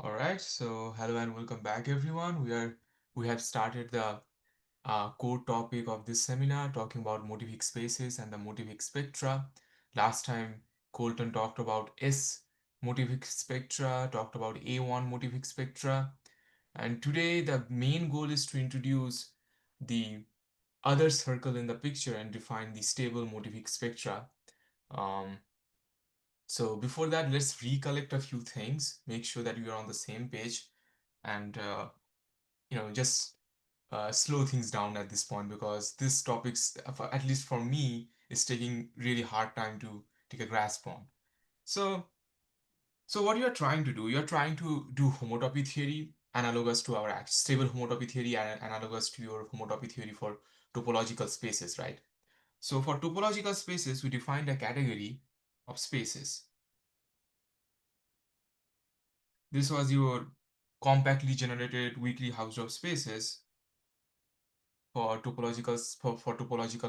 All right, so hello and welcome back, everyone. We have started the core topic of this seminar, talking about Motivic spaces and the Motivic spectra. Last time, Colton talked about S Motivic spectra, talked about A1 Motivic spectra, and today the main goal is to introduce the other circle in the picture and define the stable Motivic spectra. Um, so before that, let's recollect a few things, make sure that we are on the same page, and just slow things down at this point because this topics, at least for me, is taking really hard time to take a grasp on. So, so what you're trying to do, you're trying to do homotopy theory analogous to our stable homotopy theory and analogous to your homotopy theory for topological spaces, right? So for topological spaces, we defined a category of spaces. This was your compactly generated weakly Hausdorff spaces for topological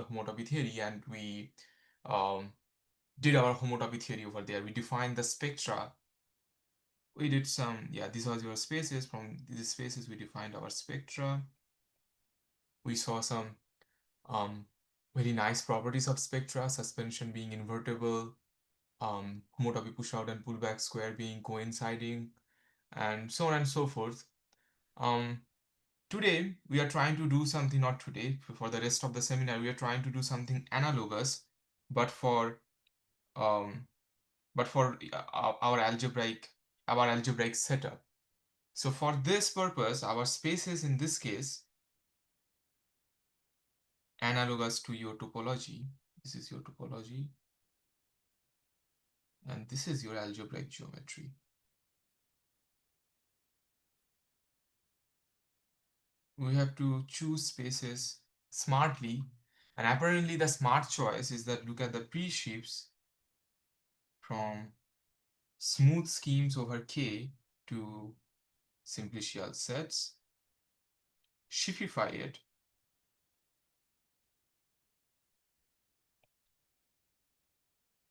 homotopy theory, and we um, did our homotopy theory over there. We defined the spectra. We did some, yeah, these are your spaces. From these spaces, we defined our spectra. We saw some um, very nice properties of spectra, suspension being invertible, homotopy push out and pullback square being coinciding, and so on and so forth. Um, Today, we are trying to do something, not today, for the rest of the seminar, we are trying to do something analogous, but for um, our algebraic setup. So for this purpose, our spaces in this case, analogous to your topology. This is your topology, and this is your algebraic geometry. We have to choose spaces smartly, and apparently the smart choice is that look at the pre-shifts from smooth schemes over K to simplicial sets, shiftify it,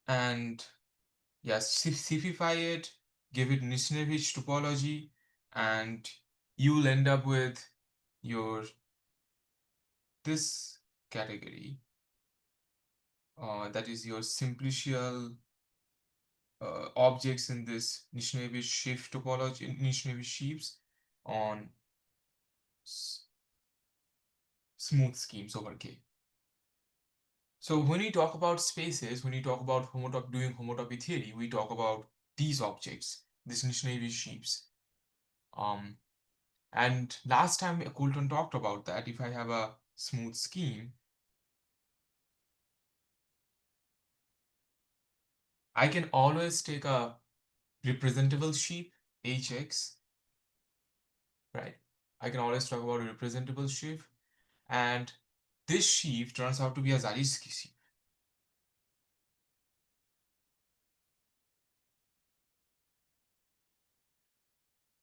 and yes, shiftify it, give it Nishnevich topology, and you'll end up with your this category that is your simplicial objects in this Nishnevich shift topology, Nishnevich shifts on smooth schemes over K. So when we talk about spaces, when we talk about doing homotopy theory, we talk about these objects, these Nishnevich shapes. Um, and last time Coulton talked about that, if I have a smooth scheme, I can always take a representable sheaf, Hx, right? I can always talk about a representable sheaf, and this sheaf turns out to be a Zariski sheaf.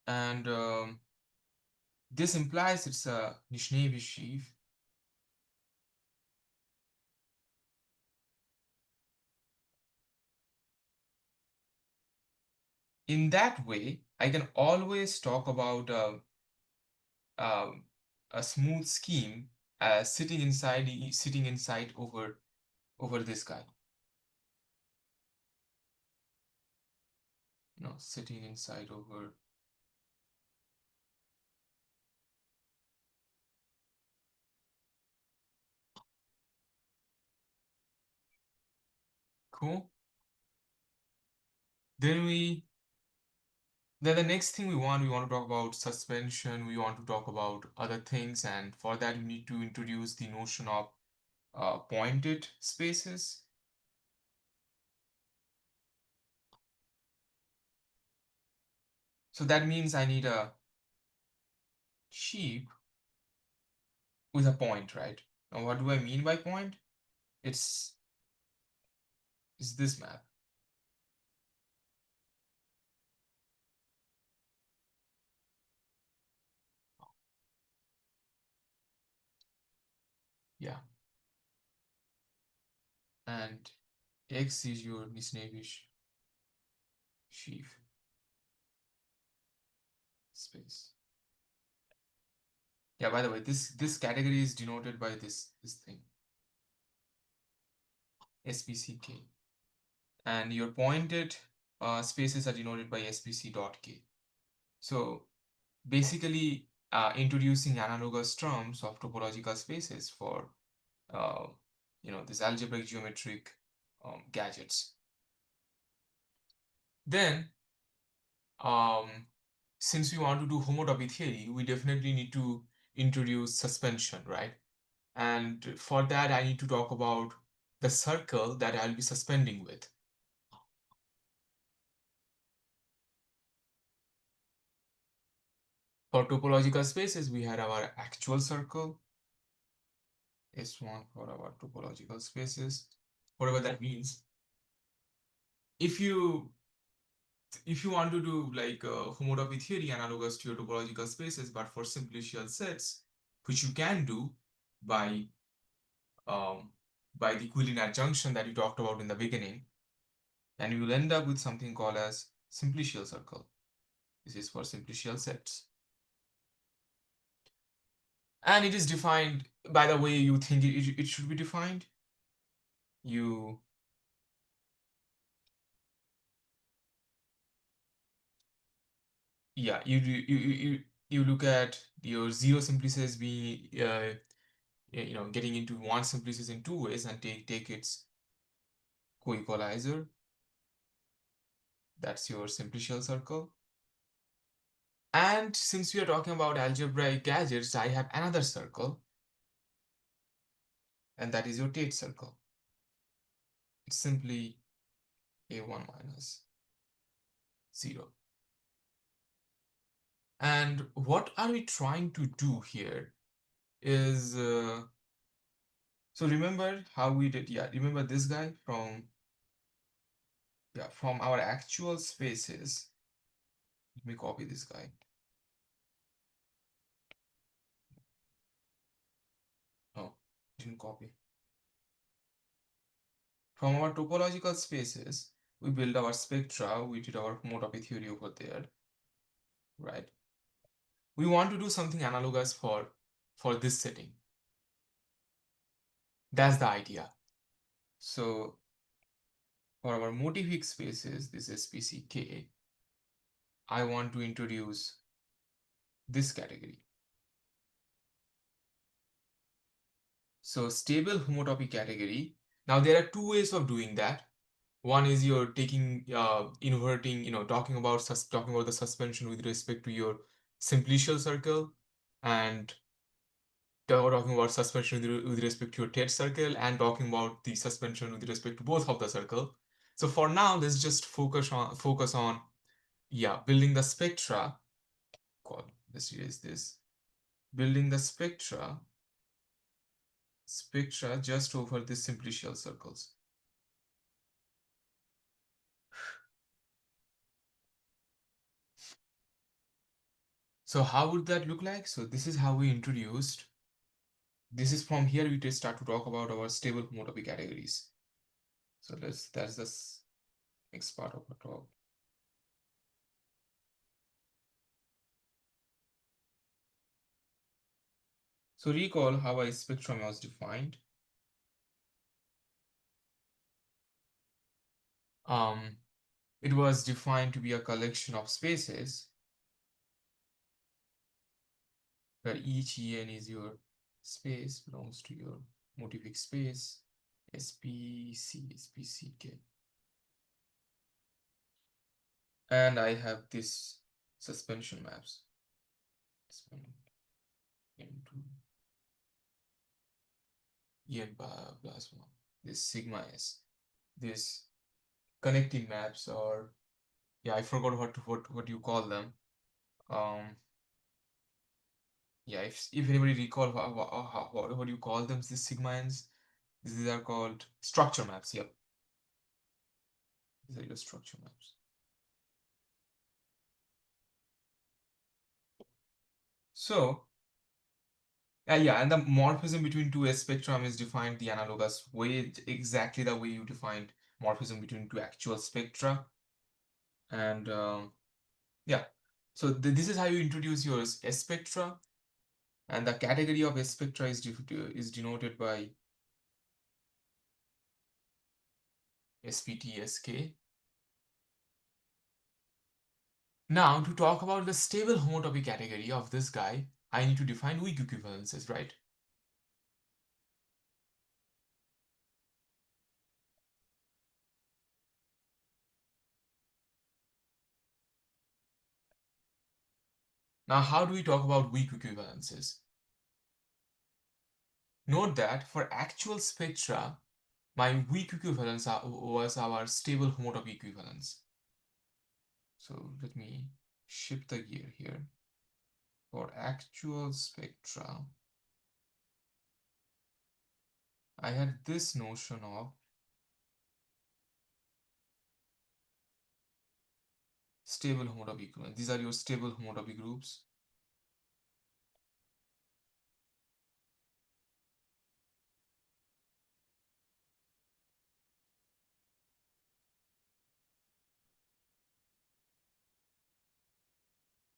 And this implies it's a Nishnevich sheaf. In that way, I can always talk about um, a smooth scheme as sitting inside over this guy. No, sitting inside over. Cool. Then we then the next thing we want to talk about suspension. We want to talk about other things, and for that we need to introduce the notion of pointed spaces. So that means I need a sheep with a point, right? Now, what do I mean by point? It's is this map. Yeah. And X is your Nisnevish sheaf. space. Yeah, by the way, this category is denoted by this thing, SPCK. And your pointed spaces are denoted by SPC.K. So basically introducing analogous terms of topological spaces for uh, this algebraic geometric gadgets. Then since we want to do homotopy theory, we definitely need to introduce suspension, right? And for that, I need to talk about the circle that I'll be suspending with. For topological spaces, we had our actual circle, S1 for our topological spaces, whatever that means. If you want to do like homotopy theory analogous to your topological spaces, but for simplicial sets, which you can do by um, the equilinear junction that you talked about in the beginning, and you will end up with something called as simplicial circle. This is for simplicial sets. And it is defined by the way you think it should be defined. You yeah you look at your zero simplices being getting into one simplices in two ways and take its co-equalizer. That's your simplicial circle. And since we are talking about algebraic gadgets, I have another circle, and that is your Tate circle. It's simply a1 minus 0. And what are we trying to do here is so remember how we did, remember this guy from our actual spaces. Let me copy this guy. No, didn't copy. From our topological spaces, we build our spectra, we did our homotopy theory over there, right? We want to do something analogous for this setting. That's the idea. So for our Motivic spaces, this is SPCK, I want to introduce this category. So stable homotopy category. Now there are two ways of doing that. One is you're taking inverting, talking about the suspension with respect to your simplicial circle, and talking about suspension with respect to your Tate circle, and talking about the suspension with respect to both of the circle. So for now, let's just focus on building the spectra. Let's erase this. Building the spectra just over the simplicial circles. So how would that look like? So this is how we introduced. This is from here we start to talk about our stable homotopy categories. So that's the next part of the talk. So recall how a spectrum was defined. It was defined to be a collection of spaces where each En is your space, belongs to your Motivic space, SPCK. And I have this suspension maps. Into En plus 1. This sigma S. This connecting maps, or I forgot what you call them. If anybody recall what do you call them, these sigma N's? These are called structure maps. Yep, these are your structure maps. So and the morphism between two S spectrum is defined the analogous way, exactly the way you defined morphism between two actual spectra. And yeah, So this is how you introduce your S spectra, and the category of S spectra is denoted by SPTSK. Now, to talk about the stable homotopy category of this guy, I need to define weak equivalences, right? Now, how do we talk about weak equivalences? Note that for actual spectra, my weak equivalence was our stable homotopy equivalence. So let me shift the gear here. For actual spectra, I had this notion of stable homotopy equivalence. These are your stable homotopy groups.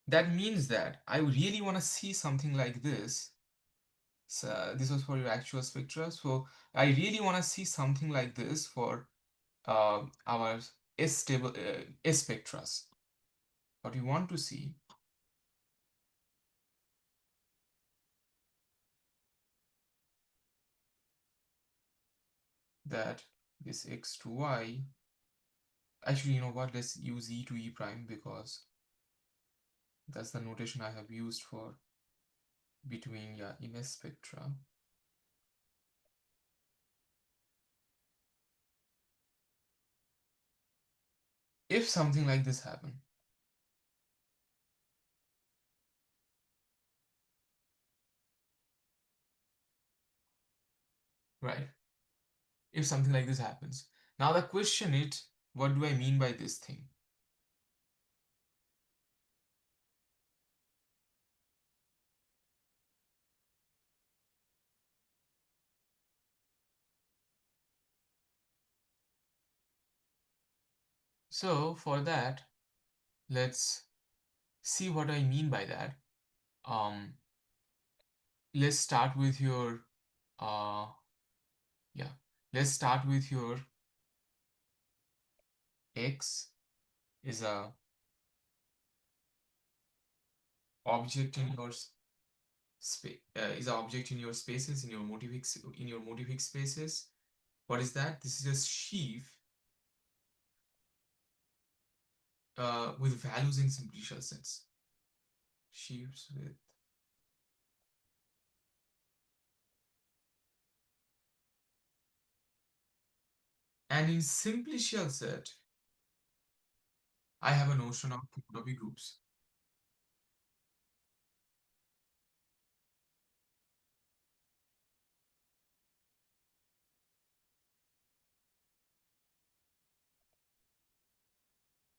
That means that I really want to see something like this. So this was for your actual spectra. So I really want to see something like this for our S stable S spectras. What we want to see that this x to y, actually, you know what, let's use e to e prime because that's the notation I have used for between, yeah, in S spectra. If something like this happen, right? If something like this happens, now the question is, what do I mean by this thing? So for that, let's see what I mean by that. Um, let's start with your, uh, yeah, let's start with your x is a object in your space, is an object in your spaces, in your Motivic spaces. What is that? This is a sheaf with values in simplicial sets. Sheaves with, and in simplicial set, I have a notion of homotopy groups.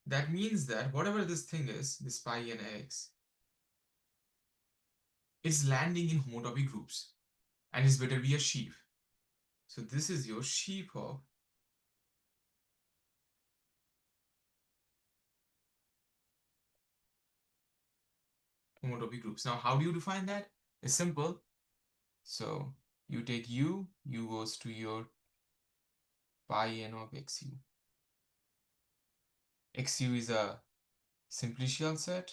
That means that whatever this thing is, this pi and x, is landing in homotopy groups and is better be a sheaf. So this is your sheaf of homotopy groups. Now, how do you define that? It's simple. So you take u goes to your pi n of xu. Xu is a simplicial set.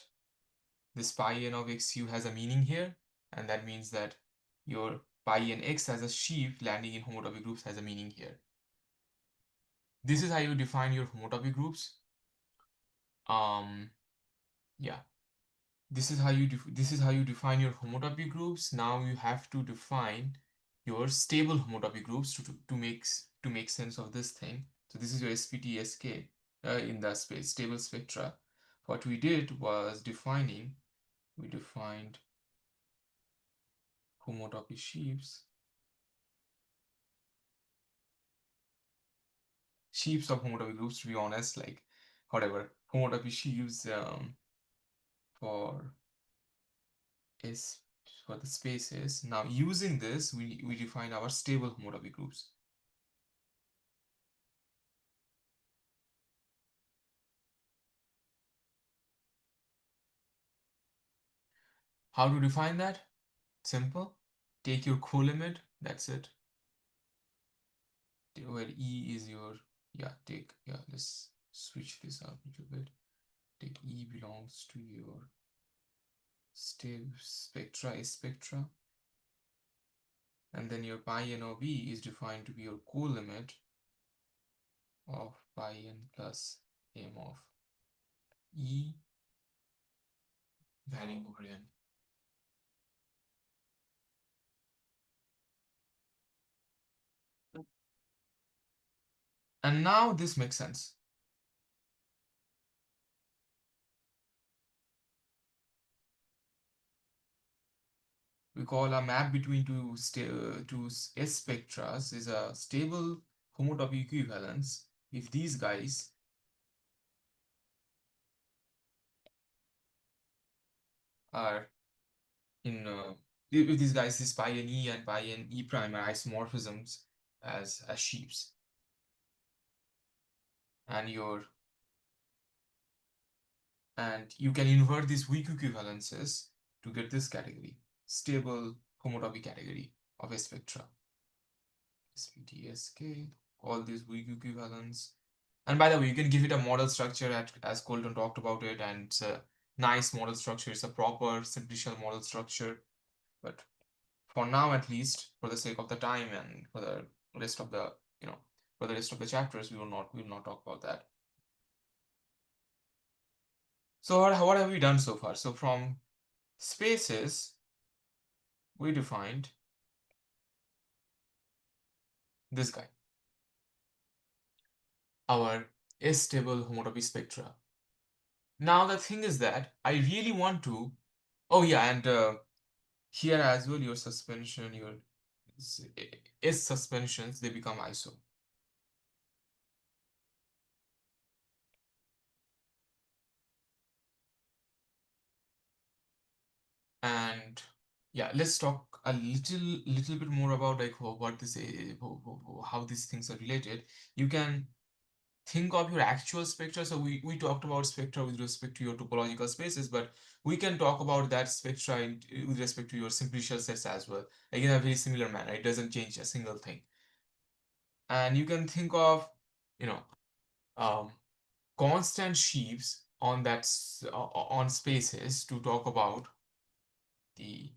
This pi n of xu has a meaning here, and that means that your pi n x as a sheaf landing in homotopy groups has a meaning here. This is how you define your homotopy groups. Yeah, this is how you define your homotopy groups. Now you have to define your stable homotopy groups to make sense of this thing. So this is your SPTSK in the space stable spectra. What we did was we defined homotopy sheaves of homotopy groups, to be honest, like whatever homotopy sheaves for is for the spaces. Now using this, we define our stable homotopy groups. How to define that? Simple. Take your co-limit. That's it. Where E is your, yeah, let's switch this up a little bit. Take E belongs to your spectra, and then your pi n of E is defined to be your co-limit of pi n plus m of E varying over n. And now this makes sense. We call a map between two S spectras is a stable homotopy equivalence if these guys are in if these guys is pi and pi and E prime are isomorphisms as sheaves, and you can invert these weak equivalences to get this category, stable homotopy category of a spectra. SPTSK, all these weak equivalents. And by the way, you can give it a model structure as Colton talked about it, and it's a nice model structure. It's a proper simplicial model structure. But for now, at least, for the sake of the time and for the rest of the, for the rest of the chapters, we will not talk about that. So what have we done so far? So from spaces, we defined this guy, our S-stable homotopy spectra. Now the thing is that I really want to, oh yeah, and here as well, your suspension, your S suspensions, they become iso. And yeah, let's talk a little bit more about like what this how these things are related. You can think of your actual spectra. So we talked about spectra with respect to your topological spaces, but we can talk about that spectra with respect to your simplicial sets as well. Again, a very similar manner. It doesn't change a single thing. And you can think of, you know, um, constant sheaves on on spaces to talk about the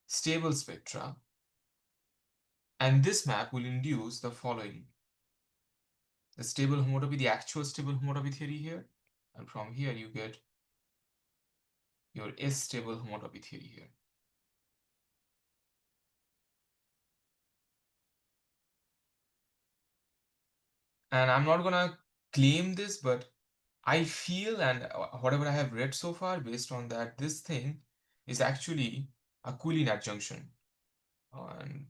stable spectra, and this map will induce the following: the stable homotopy, the actual stable homotopy theory here, and from here you get your S stable homotopy theory here. And I'm not gonna claim this, but I feel, and whatever I have read so far based on that, this thing is actually a Coulomb adjunction. And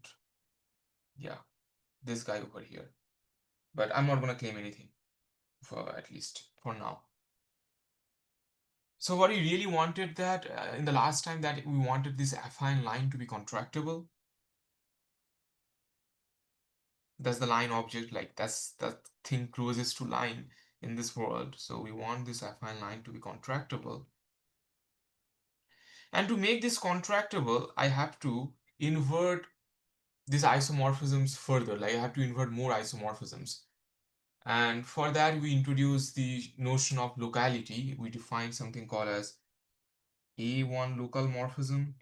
yeah, this guy over here. But I'm not gonna claim anything, for at least for now. So what we really wanted that in the last time, that we wanted this affine line to be contractible. That's the line object, like that's the thing closest to line in this world. So we want this affine line to be contractible. And to make this contractible, I have to invert these isomorphisms further. Like I have to invert more isomorphisms. And for that, we introduce the notion of locality. We define something called as A1 local morphism.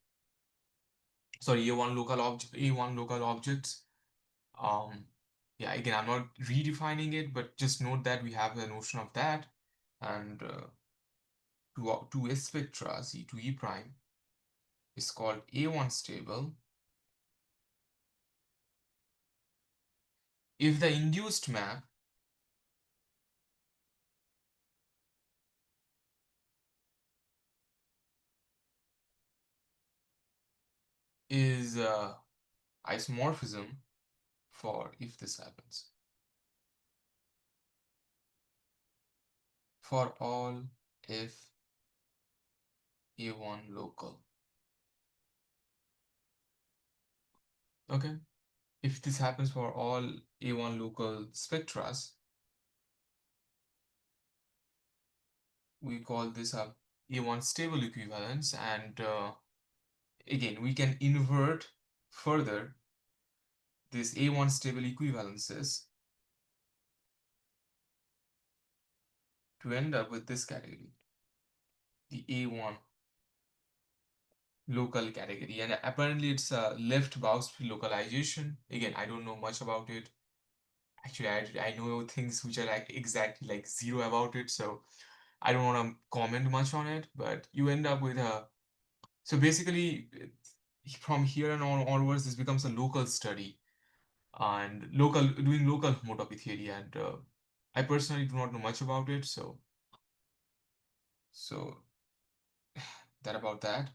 Sorry, A1 local object, A1 local objects. Um, yeah, again, I'm not redefining it, but just note that we have the notion of that. And to S spectra, C to E prime, is called A1 stable if the induced map is isomorphism for if this happens. For all if A1 local. Okay. If this happens for all A1 local spectras, we call this a A1 stable equivalence, and again we can invert further these A1 stable equivalences to end up with this category, the A1 local category. And apparently it's a left boundary localization. Again, I don't know much about it. Actually, I know things which are like exactly like zero about it, so I don't want to comment much on it. But you end up with a, so basically from here and on onwards, this becomes a local study and local doing local homotopy theory. And I personally do not know much about it, so that about that.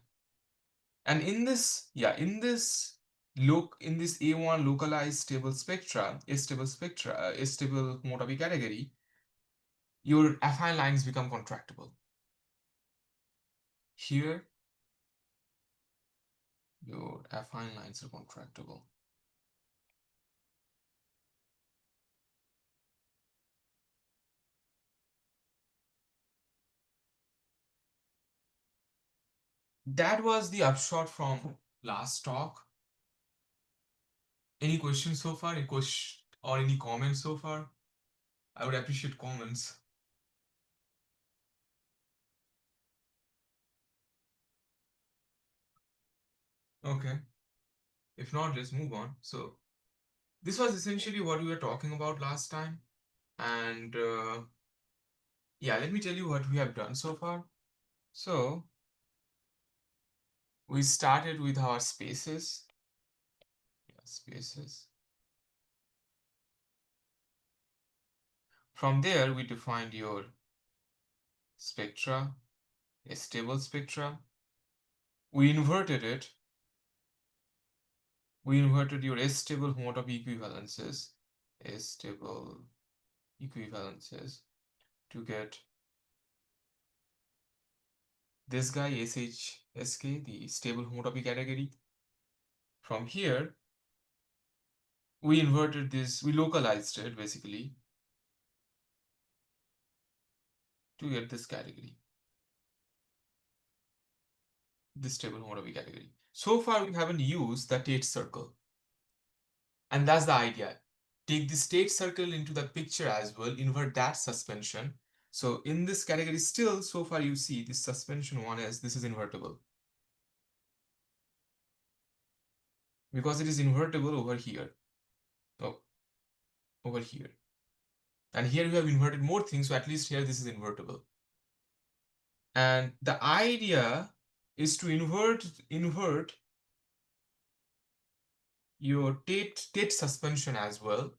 And in this, yeah, in this in this A1 localized stable spectra, a stable homotopy category, your affine lines become contractible. Here, your affine lines are contractible. That was the upshot from last talk. Any questions so far? Any question or any comments so far? I would appreciate comments. Okay. If not, let's move on. So this was essentially what we were talking about last time. And yeah, let me tell you what we have done so far. So we started with our spaces. Yeah, spaces. From there, we defined your spectra, a stable spectra. We inverted it. We inverted your S-stable homotopy equivalences, S-stable equivalences to get this guy, SHSK, the stable homotopy category. From here, we inverted this, we localized it basically to get this category, this stable homotopy category. So far, we haven't used the Tate circle. And that's the idea. Take the Tate circle into the picture as well, invert that suspension. So in this category still, so far you see this suspension one is, this is invertible. Because it is invertible over here. Oh, over here. And here we have inverted more things, so at least here this is invertible. And the idea is to invert your Tate suspension as well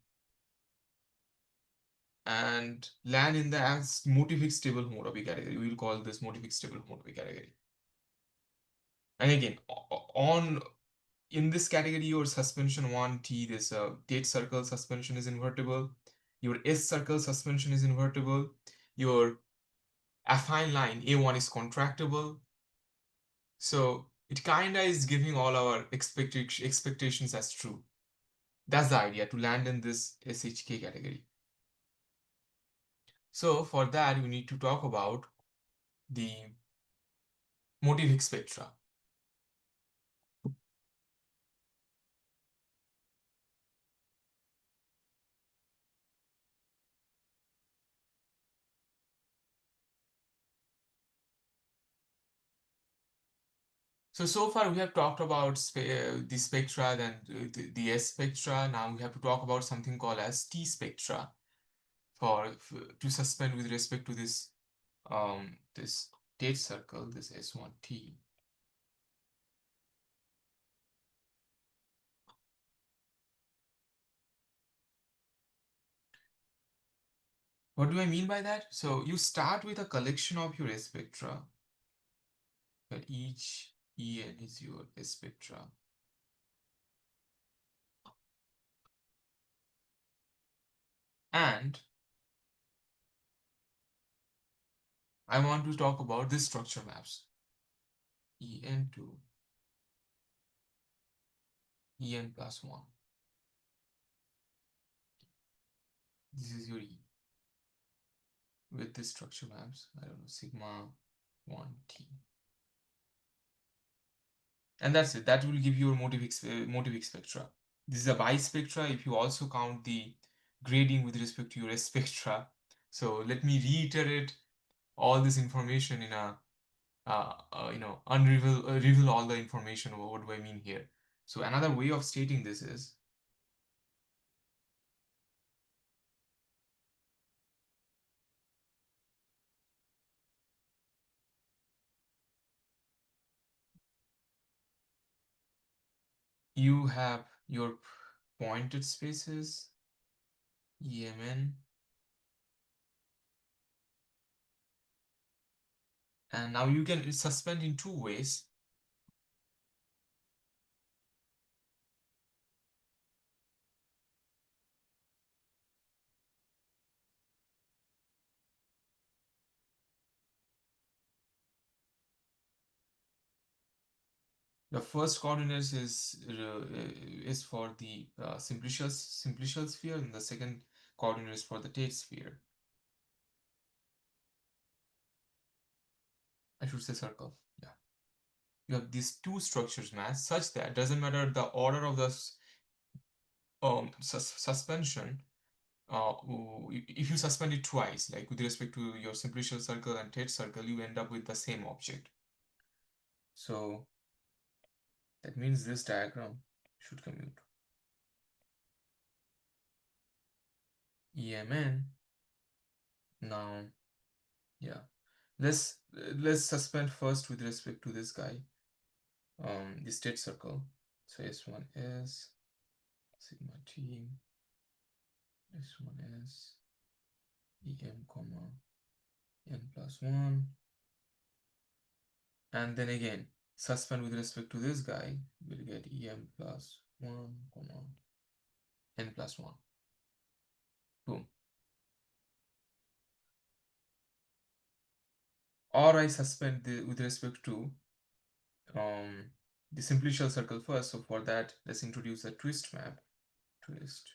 and land in the as Motivic stable homotopy category. We will call this Motivic stable homotopy category. And again, on in this category, your suspension 1T, this Tate circle suspension is invertible. Your S circle suspension is invertible. Your affine line A1 is contractible. So it kinda is giving all our expectations as true. That's the idea, to land in this SHK category. So for that, we need to talk about the Motivic spectra. So far we have talked about the spectra, then the S spectra. Now we have to talk about something called as T spectra to suspend with respect to this Tate circle, this S1T. What do I mean by that? So you start with a collection of your S spectra, where each En is your S spectra. And I want to talk about this structure maps. En to En plus 1. This is your E with this structure maps. I don't know, sigma 1T. And that's it. That will give you your Motivic spectra. This is a bispectra if you also count the grading with respect to your spectra. So let me reiterate all this information in a reveal all the information. What do I mean here? So another way of stating this is you have your pointed spaces, EMN, and now you can suspend in two ways. The first coordinates is for the simplicial sphere, and the second coordinate is for the Tate sphere. I should say circle. Yeah, you have these two structures mass such that doesn't matter the order of the suspension. If you suspend it twice, like with respect to your simplicial circle and Tate circle, you end up with the same object. So that means this diagram should commute. EMN. Now, yeah, let's suspend first with respect to this guy, the Tate circle. So S1 is sigma t, S1 is EM comma n plus 1, and then again suspend with respect to this guy, we'll get EM plus 1 comma n plus 1. Boom. Or I suspend with respect to the simplicial circle first. So for that, let's introduce a twist map. Twist.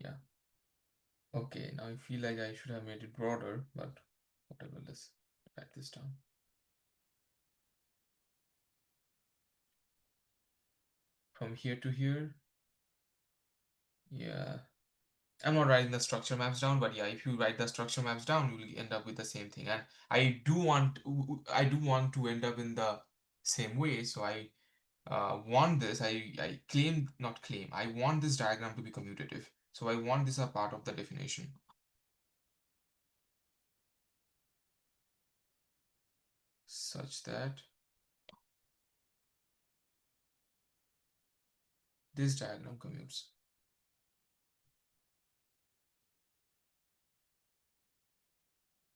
Yeah. Okay, now I feel like I should have made it broader, but whatever, let's write this down. From here to here, yeah. I'm not writing the structure maps down, but yeah, if you write the structure maps down, you will end up with the same thing. And I do want to end up in the same way. So I want this. I claim, not claim. I want this diagram to be commutative. So I want this a part of the definition, such that this diagram commutes.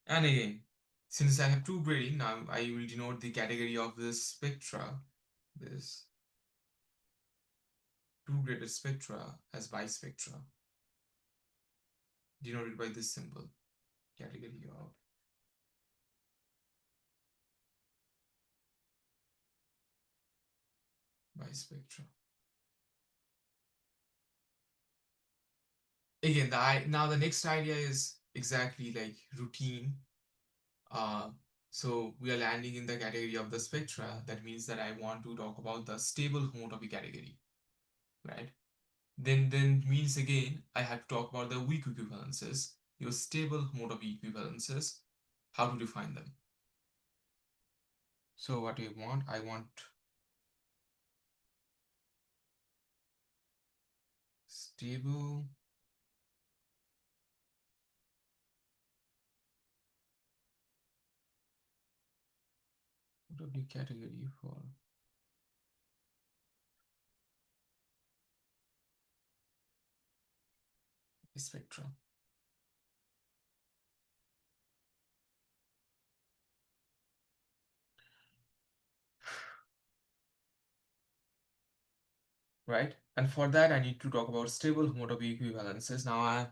And again, since I have two grading, now I will denote the category of this spectra, this two graded spectra as bispectra, denoted by this symbol, category of bispectra. Again, now the next idea is exactly like routine. Uh, so we are landing in the category of the spectra. That means that I want to talk about the stable homotopy category, right? Then means again I have to talk about the weak equivalences, your stable homotopy equivalences, how to define them. So what do want? I want stable homotopy category for spectra. Right? And for that, I need to talk about stable homotopy equivalences. Now,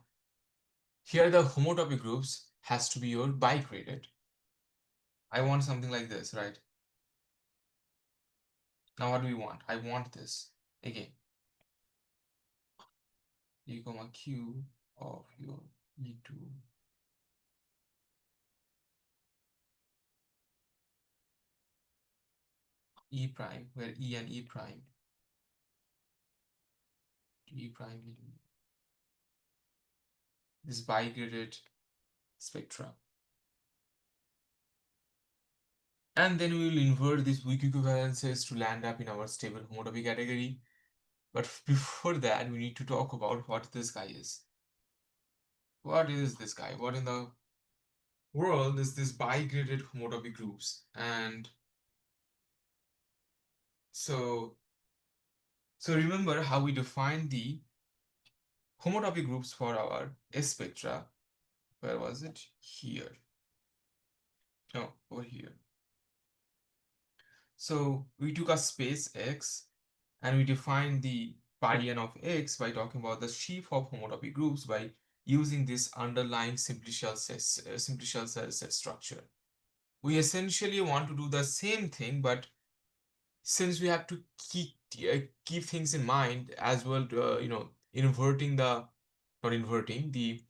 here the homotopy groups has to be your bigraded. I want something like this, right? Now what do we want? I want this. Again, E comma Q of your E2 E prime, where E and E prime will be this bigraded spectra. And then we will invert these weak equivalences to land up in our stable homotopy category. But before that, we need to talk about what this guy is. What is this guy? What in the world is this bigraded homotopy groups? And so, so remember how we defined the homotopy groups for our S spectra. Where was it? Here. No, over here. So we took a space X and we defined the pi n of X by talking about the sheaf of homotopy groups by using this underlying simplicial set structure. We essentially want to do the same thing, but since we have to keep things in mind as well, inverting the not inverting the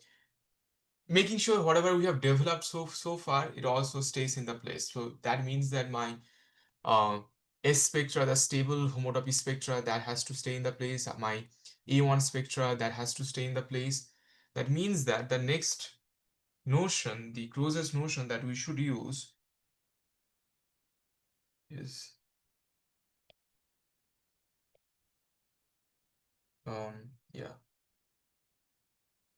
making sure whatever we have developed so far it also stays in the place. So that means that my uh, S spectra, the stable homotopy spectra, that has to stay in the place. My A1 spectra, that has to stay in the place. That means that the next notion, the closest notion that we should use is yeah,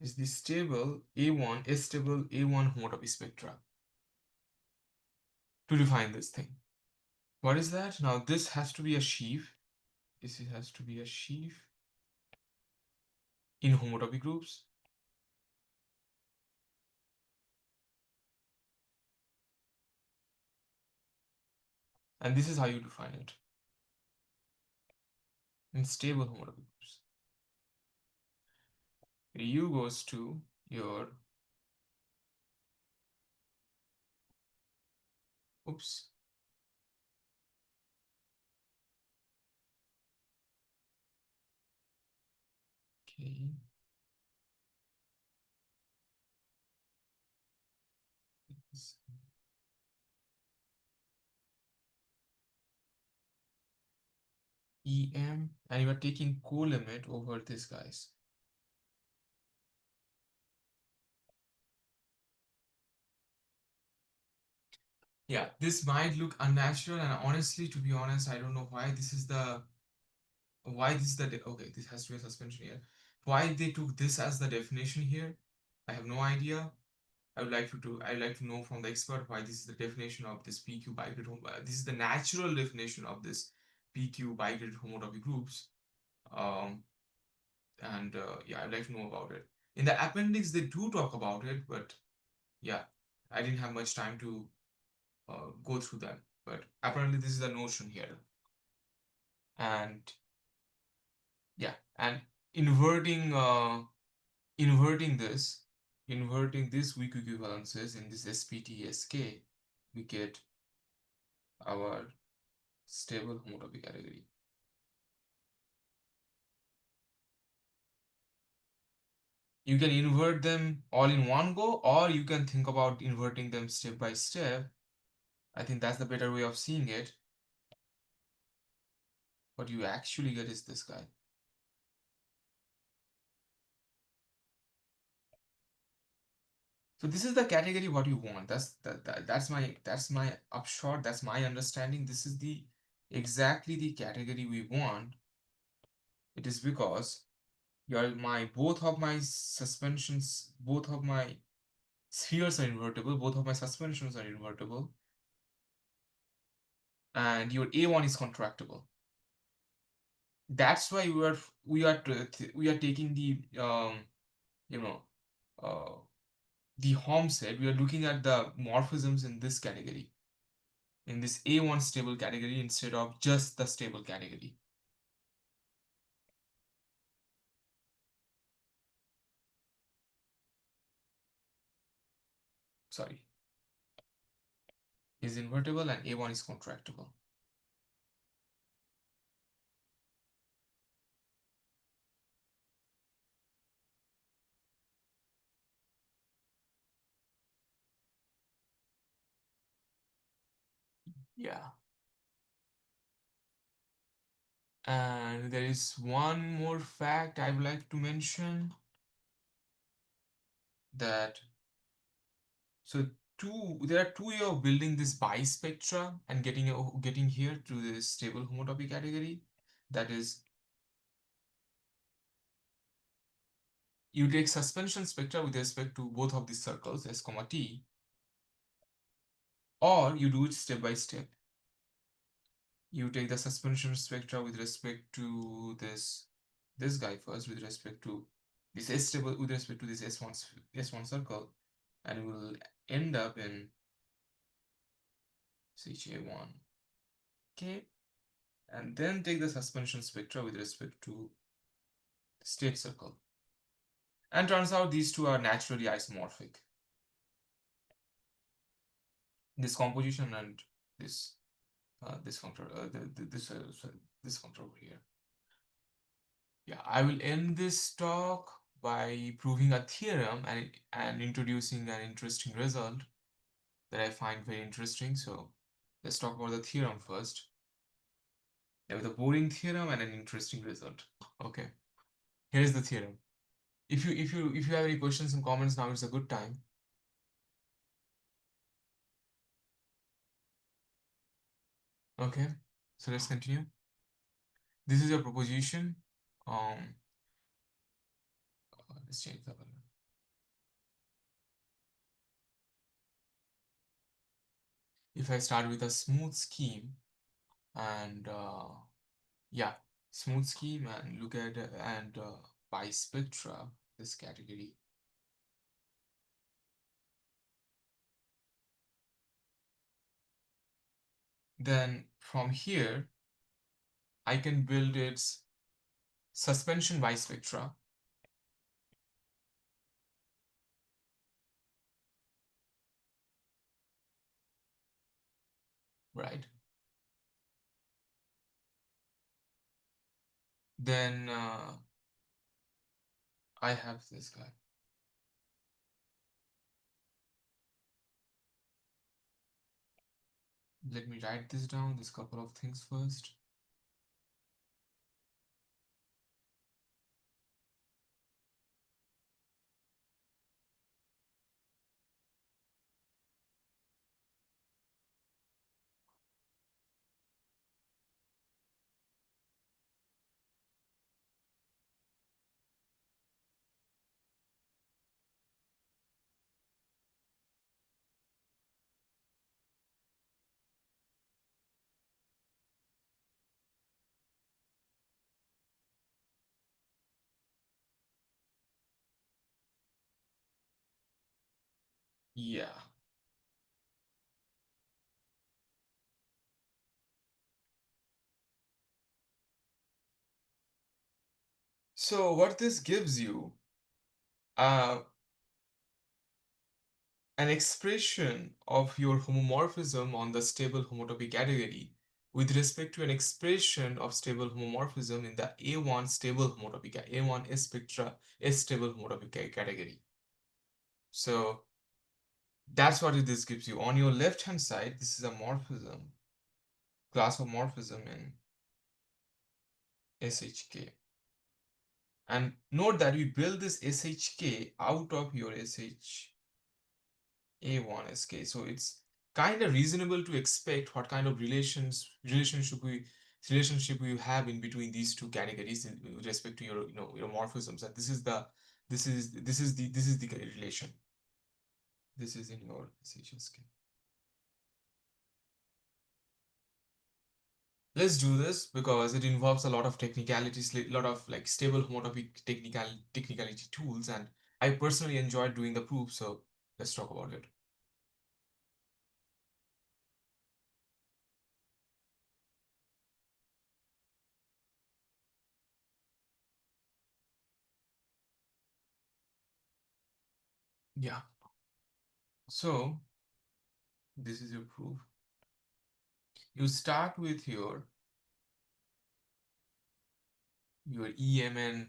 is the stable A1, S stable A1 homotopy spectra to define this thing. What is that? Now this has to be a sheaf. This has to be a sheaf in homotopy groups. And this is how you define it in stable homotopy groups. U goes to your, oops, okay, EM, and you are taking co-limit over this, guys. Yeah, this might look unnatural, and honestly, to be honest, I don't know why this is the okay, this has to be a suspension here. Why they took this as the definition here, I have no idea. I'd like to know from the expert why this is the definition of this PQ bigraded this is the natural definition of this PQ bigraded homotopy groups. Um, and yeah, I'd like to know about it. In the appendix, they do talk about it, but yeah, I didn't have much time to go through that. But apparently, this is the notion here, and yeah, and inverting inverting this, inverting these weak equivalences in this SPT-SK, we get our stable homotopy category. You can invert them all in one go, or you can think about inverting them step by step. I think that's the better way of seeing it. What you actually get is this guy. So this is the category what you want. That's my upshot. That's my understanding. This is the exactly the category we want. It is because your my both of my suspensions, both of my spheres are invertible, both of my suspensions are invertible, and your A1 is contractible. That's why we are taking the you know the Hom set. We are looking at the morphisms in this category, in this A1 stable category instead of just the stable category. Sorry, is invertible and A1 is contractible. Yeah. And there is one more fact I would like to mention, that so there are two way of building this bispectra and getting here to this stable homotopy category. That is, you take suspension spectra with respect to both of these circles S comma T, or you do it step by step. You take the suspension spectra with respect to this guy first, with respect to this S stable, with respect to this S1 circle, and you will end up in CHA1. Okay, and then take the suspension spectra with respect to the state circle. And turns out these two are naturally isomorphic. This composition and this this functor, this functor over here. Yeah, I will end this talk by proving a theorem and introducing an interesting result that I find very interesting. So let's talk about the theorem first. There was a boring theorem and an interesting result. Okay, here's the theorem. If you have any questions and comments, now is a good time. Okay, so let's continue. This is your proposition. Um, let's change the color. If I start with a smooth scheme and yeah, smooth scheme and look at and bispectra, this category. Then from here, I can build its suspension bispectra. Right? Then I have this guy. Let me write this down, this couple of things first. Yeah. So what this gives you, uh, an expression of your homomorphism on the stable homotopy category with respect to an expression of stable homomorphism in the A1 stable homotopy, A1 S spectra S stable homotopy category. So that's what this gives you. On your left hand side, this is a morphism, class of morphism in SHK. And note that we build this SHK out of your SHA1SK. So it's kind of reasonable to expect what kind of relationship we have in between these two categories with respect to your morphisms. And this is the relation. This is in your SHSK. Let's do this because it involves a lot of technicalities, a lot of like stable homotopy technicality tools, and I personally enjoyed doing the proof, so let's talk about it. Yeah. So this is your proof. You start with your EMN,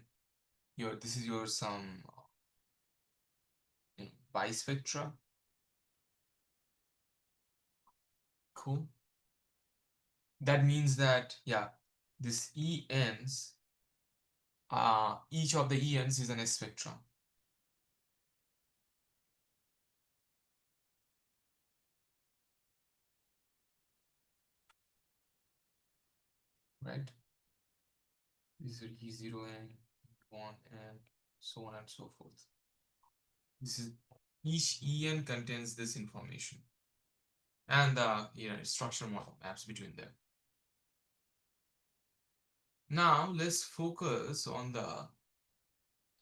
this is your some bispectra. Cool. That means that, yeah, this ENs, each of the ENs is an S spectrum, right? This is E0N, 1, and so on and so forth. This is each EN contains this information and the structure model maps between them. Now let's focus on the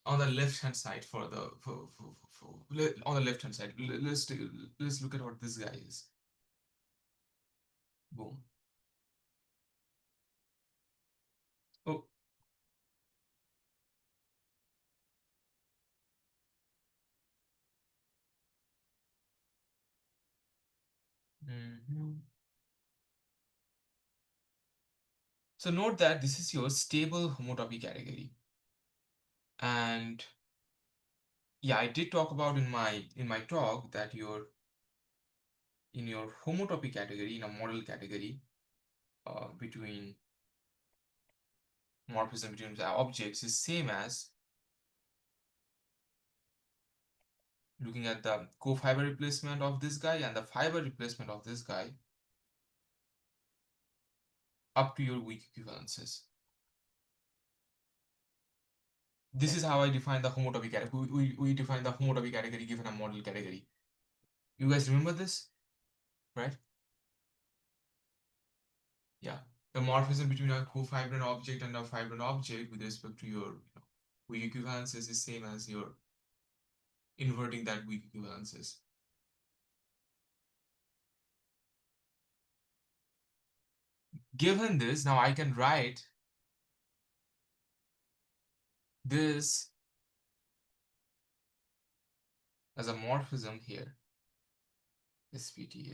left hand side for the on the left hand side. Let's look at what this guy is. Boom. Oh. Mhm. So note that this is your stable homotopy category. And yeah, I did talk about in my talk that in your homotopy category, in a model category, between morphism between the objects is same as looking at the co-fiber replacement of this guy and the fiber replacement of this guy up to your weak equivalences. This is how I define the homotopy category. We define the homotopy category given a model category. You guys remember this, right? Yeah. The morphism between a co-fibrant object and a fibrant object with respect to your weak equivalences is same as your inverting that weak equivalences. Given this, now I can write this as a morphism here. SPT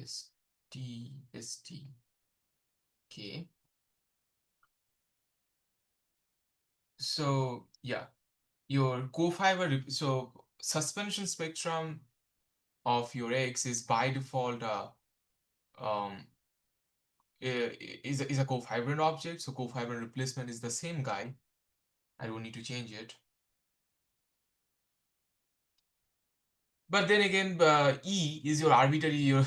K. So yeah, your co-fiber, so suspension spectrum of your X is by default um, is a co-fibrant object. So co-fibrant replacement is the same guy. I don't need to change it. But then again, E is your arbitrary, your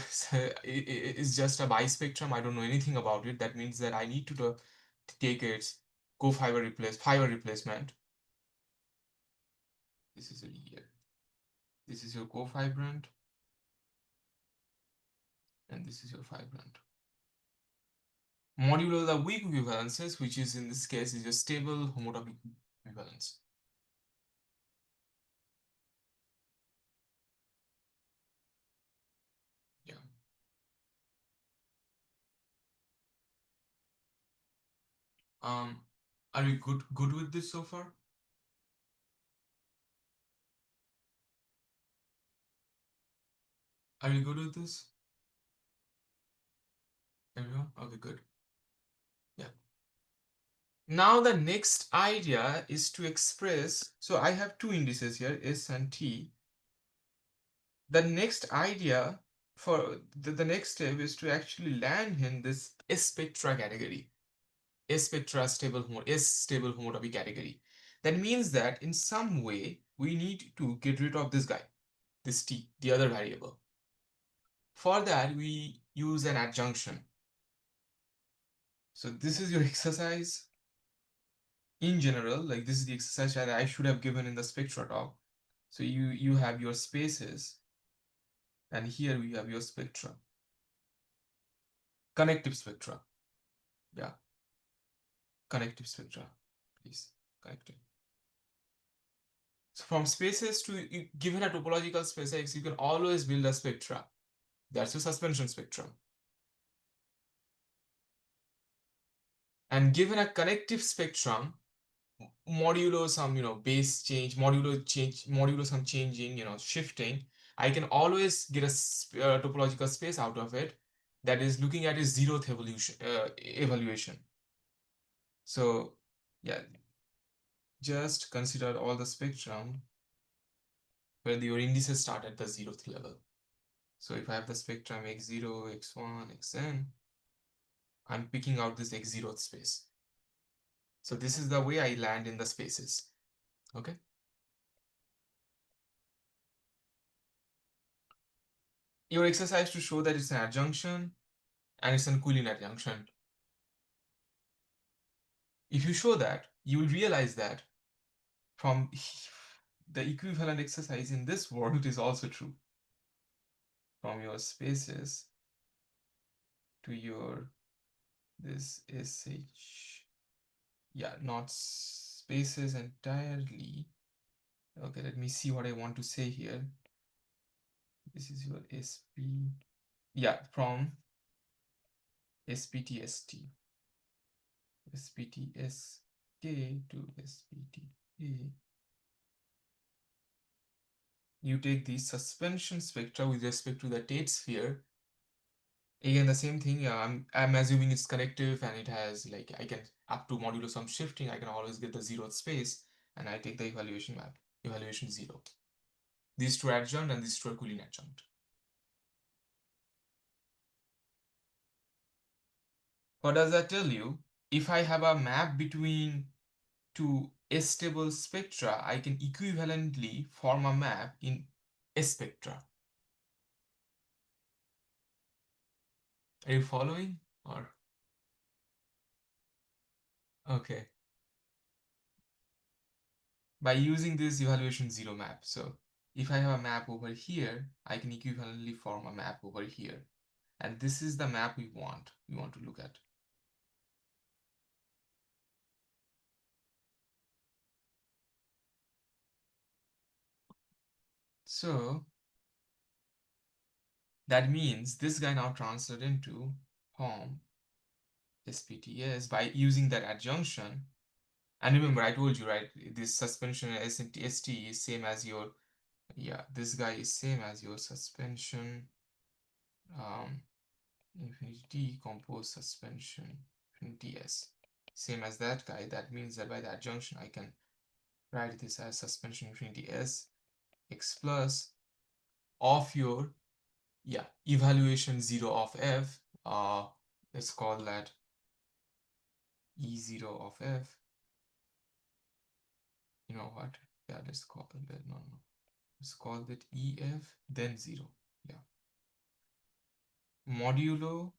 is just a bispectrum. I don't know anything about it. That means that I need to take its fiber replacement. This is here. This is your co-fibrant, and this is your fibrant. Modulo the weak equivalences, which is in this case is a stable homotopy equivalence. Yeah. Um, are you good with this so far? Are you good with this? Everyone? Okay, good. Yeah. Now the next idea is to express, so I have two indices here, S and T. The next idea for the next step is to actually land in this S spectra category. S spectra S stable homotopy category. That means that in some way we need to get rid of this guy, this T, the other variable. For that we use an adjunction. So this is your exercise in general, like this is the exercise that I should have given in the spectra talk. So you have your spaces, and here we have your spectra, connective spectra. Yeah, connective spectra, please, connective. So from spaces to given a topological space X, you can always build a spectra. That's your suspension spectrum. And given a connective spectrum, modulo some base change, modulo some changing, shifting, I can always get a topological space out of it that is looking at its zeroth evaluation. So yeah, just consider all the spectrum where your indices start at the zeroth level. So if I have the spectrum x0, x1, xn, I'm picking out this x0th space. So this is the way I land in the spaces. Okay. Your exercise to show that it's an adjunction and it's an equivalent adjunction. If you show that, you will realize that from the equivalent exercise in this world is also true. From your spaces to your this sh, yeah, not spaces entirely. Okay, let me see what I want to say here. This is your SP, yeah, from SPTST, SPTSK to SPTA. You take the suspension spectra with respect to the Tate sphere. Again, the same thing. I'm assuming it's connective and it has like I can up to modulo some shifting. I can always get the zeroth space, and I take the evaluation map, evaluation 0. These two adjunct and these two are Coulomb adjunct. What does that tell you? If I have a map between two stable spectra, I can equivalently form a map in S spectra. Are you following? Or okay. By using this evaluation 0 map. So if I have a map over here, I can equivalently form a map over here. And this is the map we want to look at. So that means this guy now translated into Hom SPTS by using that adjunction. And remember, I told you, right, this suspension ST is same as your, yeah, this guy is same as your suspension, infinity composed suspension, infinity S. Same as that guy. That means that by the adjunction, I can write this as suspension infinity S x plus of your, yeah, evaluation 0 of F. Let's call that E0 of F. You know what? Yeah, let's call that, no. Let's call that EF, then 0. Yeah. Modulo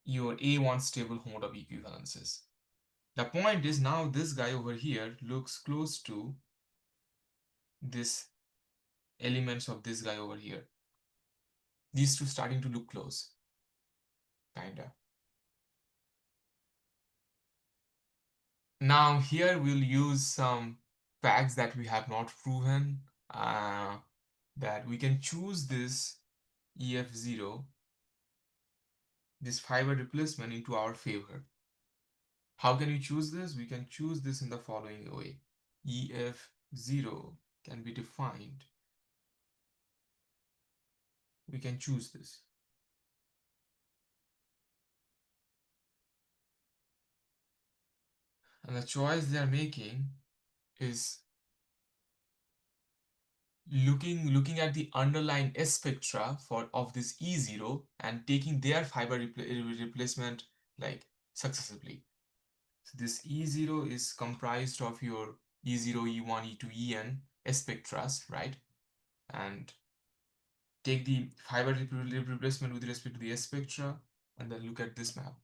your A1 stable homotopy equivalences. The point is now this guy over here looks close to this elements of this guy over here. These two starting to look close, kinda. Now here we'll use some facts that we have not proven, that we can choose this EF0, this fiber replacement into our favor. How can we choose this? We can choose this in the following way. EF0 can be defined. We can choose this. And the choice they are making is looking at the underlying S spectra of this E0 and taking their fiber replacement like successively. So this E0 is comprised of your E0, E1, E2, En S spectras, right? And take the fiber replacement with respect to the S spectra and then look at this map.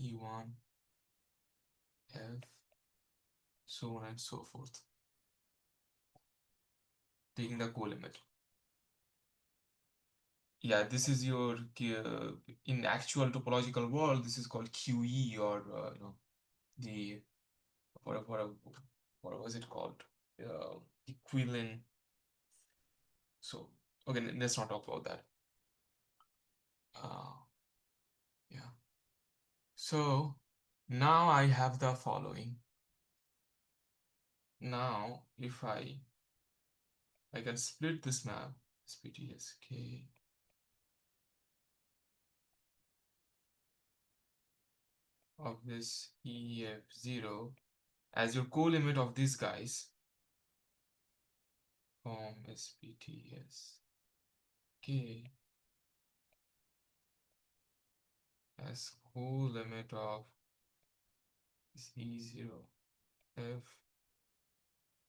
E1, F, so on and so forth. Taking the co-limit. Yeah, this is your in actual topological world, this is called QE, or the what was it called? Equivalent. So okay, let's not talk about that. Yeah. So now I have the following. Now if I can split this map, SPTSK of this EF0 as your co-limit of these guys from SPTSK as co-limit of C0 if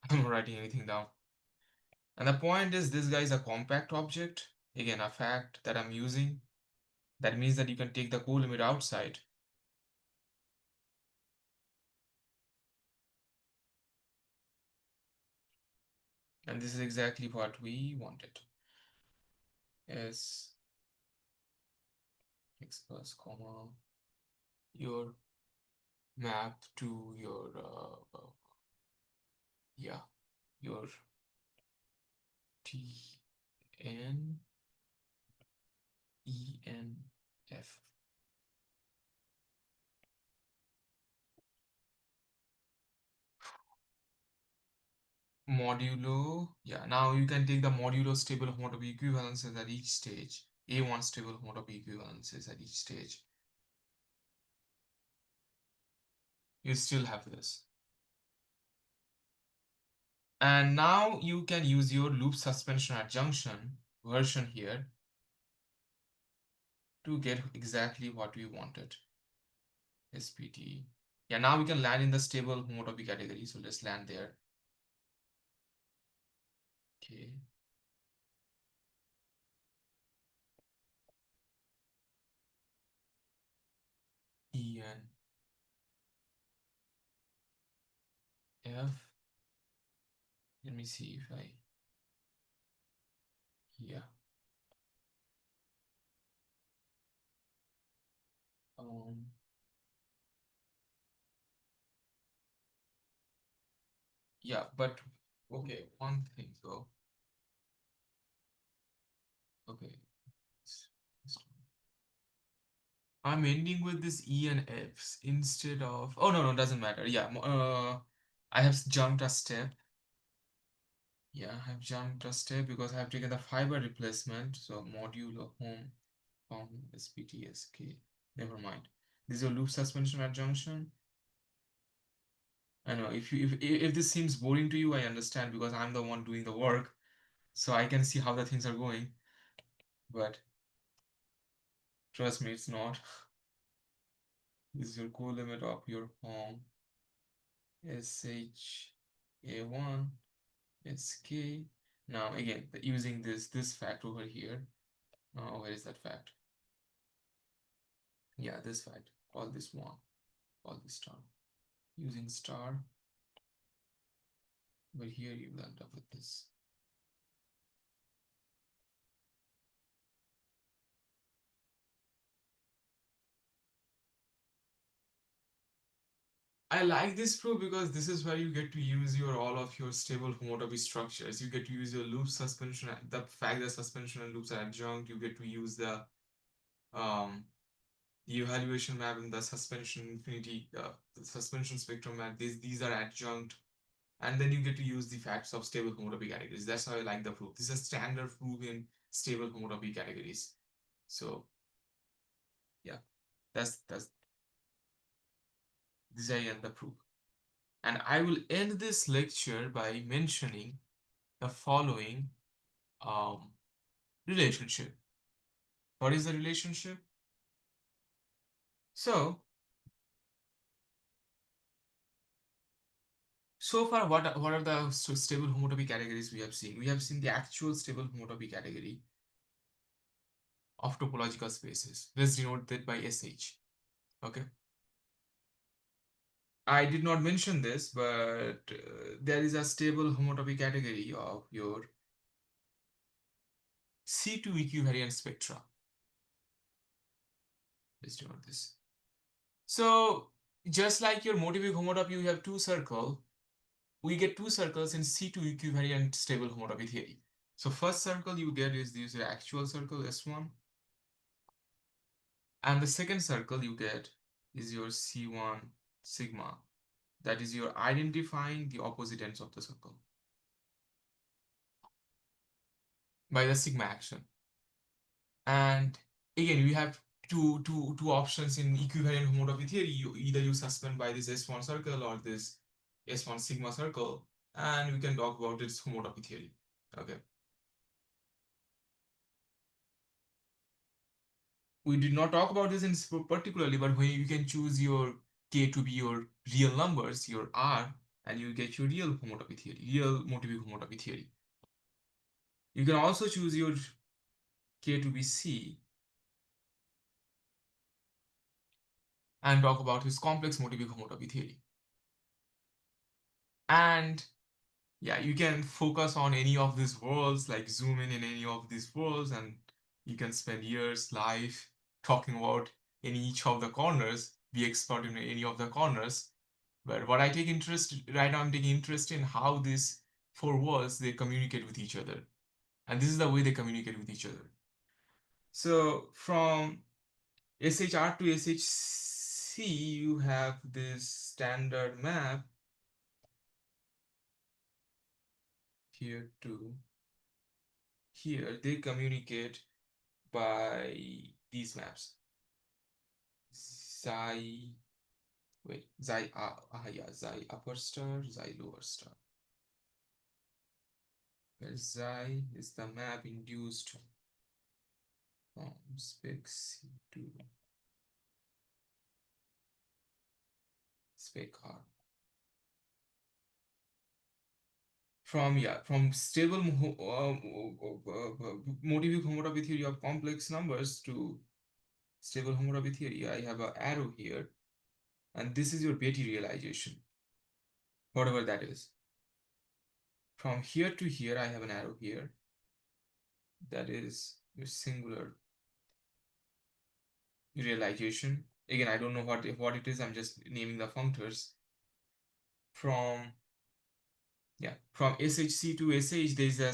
I'm not writing anything down. And the point is this guy is a compact object. Again, a fact that I'm using. That means that you can take the co-limit outside. And this is exactly what we wanted. Is x plus comma your map to your yeah, your T N E N F. Modulo, yeah, now you can take the modulo stable homotopy equivalences at each stage. A1 stable homotopy equivalences at each stage. You still have this. And now you can use your loop suspension adjunction version here to get exactly what we wanted. SPT. Yeah, now we can land in the stable homotopy category. So let's land there. Okay. EN F. Let me see if I, yeah. Um, yeah, but okay, one thing though. Okay. I'm ending with this E and Fs instead of, oh no, doesn't matter. Yeah, I have jumped a step. Yeah, I have jumped a step because I have taken the fiber replacement. So modulo home from SPTSK. Never mind. This is your loop suspension adjunction. I know if this seems boring to you, I understand because I'm the one doing the work, so I can see how the things are going. But trust me, it's not. This is your co-limit of your home SHA1 SK. Now again, using this fact over here. Where is that fact? Yeah, this fact. Call this one. Call this star. Using star. But here you will end up with this. I like this proof because this is where you get to use your all of your stable homotopy structures. You get to use your loop suspension, the fact that suspension and loops are adjunct. You get to use um the evaluation map and the suspension infinity, the suspension spectrum map. These are adjunct, and then you get to use the facts of stable homotopy categories. That's how I like the proof. This is a standard proof in stable homotopy categories. So yeah, that's this I end the proof. And I will end this lecture by mentioning the following relationship. What is the relationship? So, so far, what are the stable homotopy categories we have seen? We have seen the actual stable homotopy category of topological spaces. Let's denote that by SH. Okay. I did not mention this, but there is a stable homotopy category of your C2 equivariant spectra. Let's denote this. So, just like your Motivic homotopy, you have two circles. We get two circles in C2 equivariant stable homotopy theory. So first circle you get is this actual circle S1, and the second circle you get is your C1 sigma. That is your identifying the opposite ends of the circle by the sigma action. And again, we have two options in equivariant homotopy theory. Either you suspend by this S1 circle or this S1 sigma circle, and we can talk about its homotopy theory. Okay. we did not talk about this in particularly, but when you can choose your k to be your real numbers, your r, and you get your real homotopy theory, real Motivic homotopy theory. You can also choose your k to be c and talk about his complex Motivic homotopy theory. And yeah, you can focus on any of these worlds, like zoom in any of these worlds, and you can spend years life talking about in each of the corners, be expert in any of the corners. But what I take interest right now, I'm taking interest in how these four worlds they communicate with each other, and this is the way they communicate with each other. So from SHR to SHC, you have this standard map here to here. They communicate by these maps. Xi, wait, Xi, yeah, Xi upper star, Xi lower star. Where Xi is the map induced from spec C2 spec R. From stable Motivic homotopy theory of complex numbers to stable homotopy theory, I have an arrow here, and this is your Betti realization, whatever that is. From here to here, I have an arrow here. That is your singular realization. Again, I don't know what it is. I'm just naming the functors. From from SHC to SH, there's a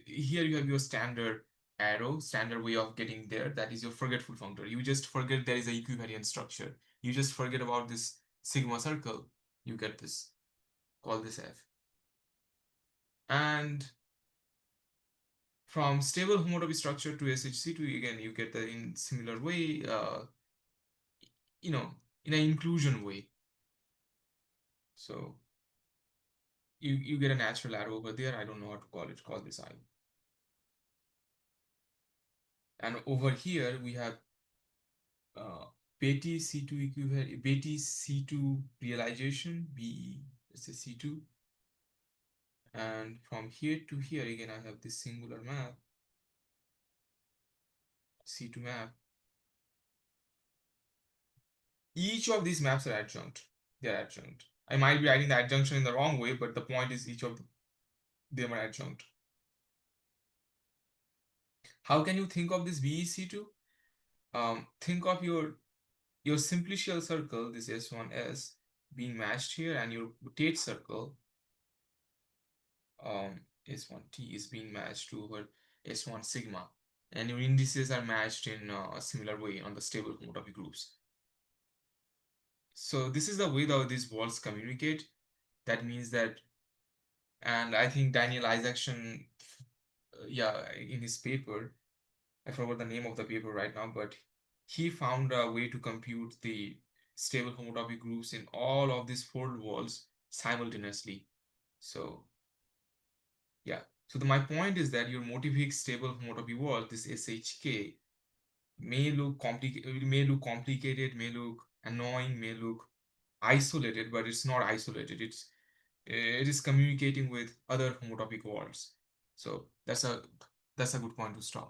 here you have your standard arrow, standard way of getting there. That is your forgetful functor. You just forget there is a equivariant structure. You just forget about this sigma circle. You get this. Call this F. And from stable homotopy structure to SHC2, again, you get the in similar way, you know, in an inclusion way. So you get a natural arrow over there. I don't know how to call it. Call this I. And over here we have Betti C2 equivalent, Betti C2 realization, B, let's say C2. And from here to here, again, I have this singular map, C2 map. Each of these maps are adjunct. They're adjunct. I might be writing the adjunction in the wrong way, but the point is each of them are adjunct. How can you think of this BEC2? Think of your simplicial circle, this S1S, being matched here, and your Tate circle, S1T, is being matched to over S1 sigma. And your indices are matched in a similar way on the stable homotopy groups. So this is the way that these walls communicate. That means that, and I think Daniel Isaacson, in his paper, I forgot the name of the paper right now, but he found a way to compute the stable homotopy groups in all of these four walls simultaneously. So my point is that your Motivic stable homotopy wall, this SHK, may look complicated, may look annoying, may look isolated, but it's not isolated. It is communicating with other homotopic walls. So that's a good point to stop.